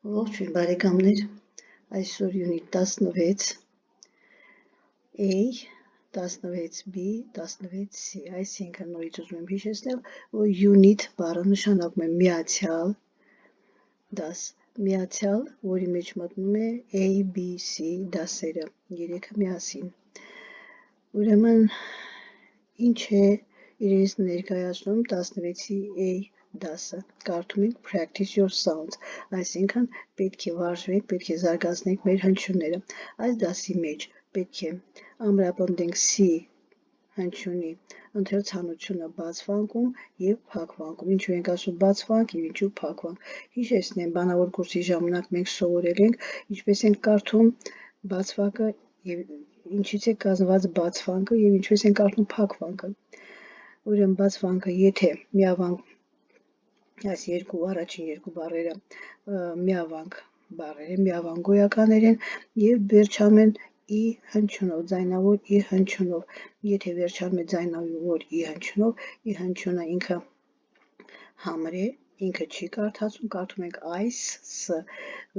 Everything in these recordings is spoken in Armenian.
Ողջույն բարեկամներ, այսօր յունիտ 16 A, 16 B, 16 C, այսինքն նորից ուզում եմ հիշեցնել, որ յունիտ բառը նշանակում է միացյալ, դաս միացյալ, որի մեջ մտնում է A, B, C դասերը, երեքը միասին։ Ուրեմն ինչ է իրենից ներկայացնում 16-ի A դասը, կարդում ենք practice your sounds, այսինքն պետք է վարժվենք, պետք է զարգացնենք մեր հնչյունները։ Այս դասի մեջ պետք է ամրապնդենք C հնչյունի ընթերցանությունը բաց վանկում և փակ վանկում։ Ինչու ենք ասում բաց վանք և ինչու փակ վանք։ Հիշեցնեմ, բանավոր կուրսի ժամանակ մենք սովորել ենք ինչպես ենք կարդում բաց վանկը և ինչից է կազմված բաց վանկը և ինչպես ենք կարդում փակ վանկը։ Ուրեմն բաց վանկը, եթե միավանք այս առաջին երկու բառերը միավանք բառեր են, միավանք գոյականներ են և վերջանում են ի հնչյունով, ձայնավոր ի հնչյունով։ Եթե վերջանում է ձայնավոր ի հնչյունը ինքը համր է, ինքը չի կարդացում, կարդում ենք այս, ս,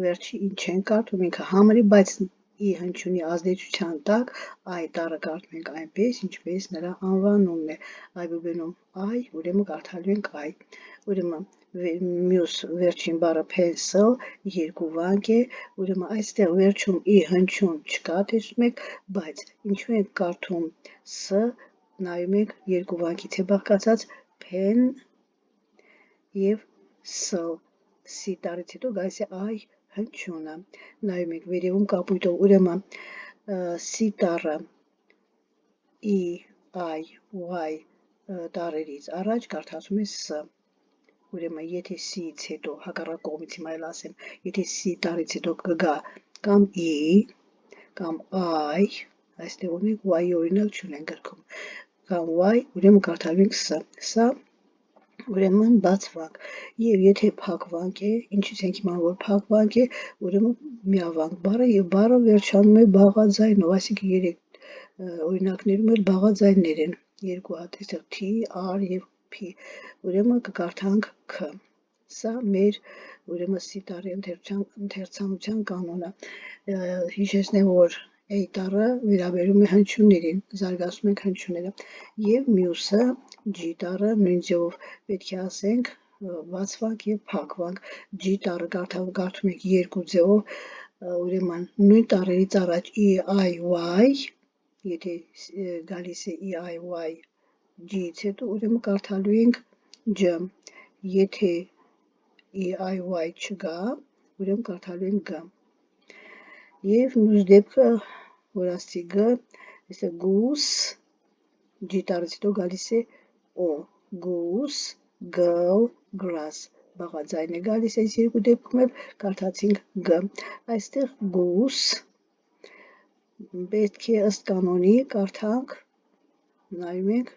վերջի ինչ չենք կարդում, ինքը համր է, բայց ի հնչյունի ազդեցության տակ այ տառը կարդում ենք այնպես, ինչպես նրա անվանումն է, այբուբենում այ, ուրեմն կարդալու ենք այ, ուրեմն մյուս վերջին բառը pencil երկու վանք է, ուրեմն այստեղ վերջում ի հնչյուն չկա, տեսնում եք, բայց ինչու ենք կարդում ս, նայում ենք երկու վանքից է բաղկացած pen և sl, սի տառից հետո գալիս է այ հնչյունը, նայում ենք վերևում կապույտով, ուրեմն սի տառը ի, այ, y տառերից առաջ կարդացում է ս, ուրեմն եթե սից հետո հակառակ կողմից հիմա էլ ասեմ, եթե սի տառից հետո կգա կամ ի, կամ այ, այստեղ ունենք y-ի օրինակ չունենք գրքում, կամ y, ուրեմն կարդալու ենք ս, սա ուրեմն բաց վանք, և եթե փակ վանք է, ինչից ենք իմանում, որ փակ վանք է, ուրեմն միավանք բառը և բառը վերջանում է բաղաձայնով, այսինքն երեք օրինակներում էլ բաղաձայններ են, երկու հատ, այստեղ T, R և P, ուրեմն կկարդանք K, սա մեր ուրեմն սի տառի ընթերցանության կանոնը, հիշեցնեմ, որ A տառը վերաբերում է հնչյուններին, զարգացնում ենք հնչյունները, և մյուսը G տառը նույն ձևով պետք է ասենք բաց վանք և փակ վանք, G տառը կարդում ենք երկու ձևով, ուրեմն նույն տառերից առաջ ի, այ, y, եթե գալիս է ի, այ, y, G-ից հետո, ուրեմն կարդալու ենք J, եթե ի, այ, y չգա, ուրեմն կարդալու ենք G, և մյուս դեպքը, որ ասցի G, այստեղ goose, G տառից հետո գալիս է O, goose, girl, grass, բաղաձայն է գալիս այս երկու դեպքում էլ կարդացինք G, այստեղ goose, պետք է ըստ կանոնի կարդանք, նայում ենք,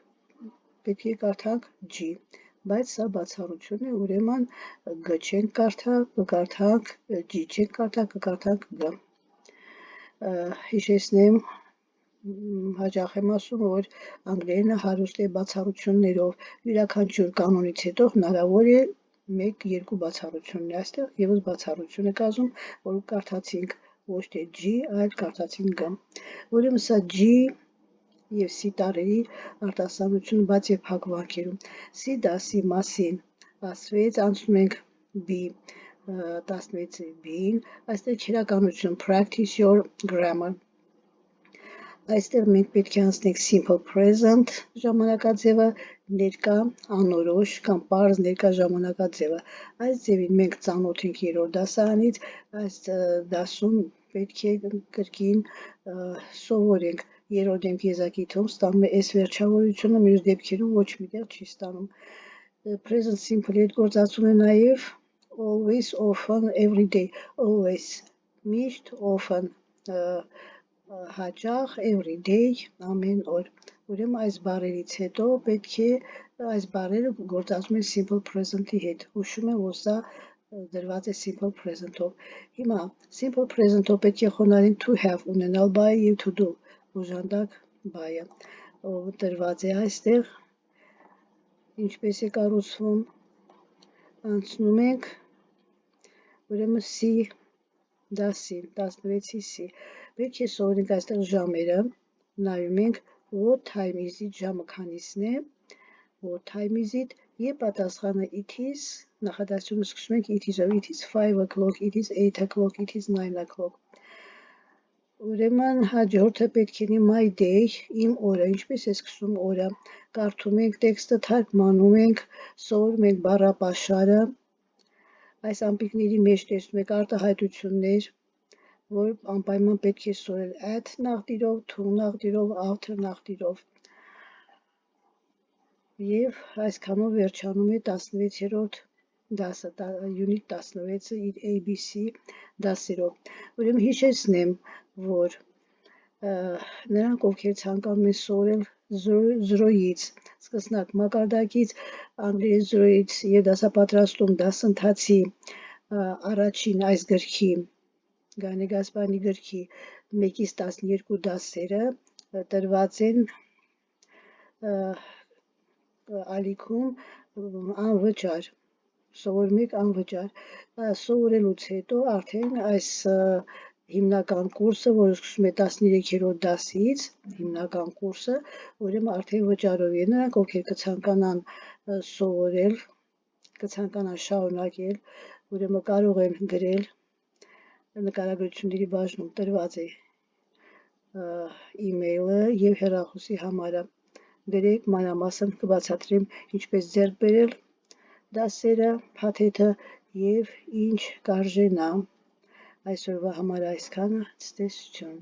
պետք է կարդանք G, բայց սա բացառություն է, ուրեմն G չենք կարդա, կկարդանք G չենք կարդա, կկարդանք G, հիշեցնեմ, հաճախ եմ ասում, որ անգլերենը հարուստ է բացառություններով, յուրաքանչյուր կանոնից հետո հնարավոր է 1-2 բացառություններ, այստեղ ևս բացառություն է կազմում, որ կարդացինք ոչ թե G, այլ կարդացինք G, ուրեմն սա G և C տառերի արտասանությունը բաց և փակ վանքերում, C դասի մասին ասվեց, անցնում ենք B, 16 B-ին, այստեղ քերականություն, practice your grammar, այստեղ մենք պետք է անցնենք simple present ժամանակաձևը, ներկա անորոշ կամ պարզ ներկա ժամանակաձևը, այս ձևին մենք ծանոթ ենք երրորդ դասարանից, այս դասում պետք է կրկին սովորենք, երրորդ դեմք եզակի թվում ստանում է S վերջավորությունը, մյուս դեպքերում ոչ միտեղ չի ստանում, present simple-ի հետ գործածում է նաև always, often, every day, always, միշտ, often, հաճախ, every day, ամեն օր, ուրեմն այս բառերից հետո պետք է այս բառերը գործածում են simple present-ի հետ, հուշում եմ, որ սա դրված է simple present-ով, հիմա simple present-ով պետք է խոնարհենք to have ունենալ բայը և to do օժանդակ բայը, դրված է այստեղ, ինչպես է կառուցվում, անցնում ենք, ուրեմն C դասին, 16-ի C։ Պետք է սովորենք այստեղ ժամերը, նայում ենք what time is it, ժամը քանիսն է, what time is it, եւ պատասխանը it is, նախադասությունը սկսում ենք it is-ով, it is 5 o'clock, it is 8 o'clock, it is 9 o'clock։ Ուրեմն հաջորդը պետք է լինի my day, իմ օրը, ինչպես է սկսում օրը, կարդում ենք տեքստը, թարգմանում ենք, սովորում ենք բառապաշարը, այս ամպիկների մեջ տեսնում եք արտահայտություններ, որ անպայման պետք է սովորել at նախտիրով, to նախտիրով, after նախտիրով։ Եվ այսքանով վերջանում է 16-րդ դասը, unit 16-ը իր ABC դասերով։ Ուրեմն հիշեցնեմ, որ նրանք, ովքեր ցանկանում են սովորել 0-ից, սկսնակ մակարդակից, անգլերեն 0-ից եւ դասապատրաստում դասընթացի առաջին այս գրքի, Գարնե Գասպարյանի գրքի 1-ից 12 դասերը տրված են ալիքում անվճար, սովորում եք անվճար, սովորելուց հետո արդեն այս հիմնական կուրսը, որը սկսում է 13-րդ դասից, հիմնական կուրսը, ուրեմն արդեն վճարով է, նրանք ովքեր կցանկանան սովորել, կցանկանան շարունակել, ուրեմն կարող են գրել նկարագրությունների բաժնում տրված է email-ը եւ հեռախոսի համարը, գրեք, մանրամասն կբացատրեմ ինչպես ձեռք բերել դասերը, փաթեթը եւ ինչ կարժենա։ Այսօրվա համար այսքանը, ցտեսություն։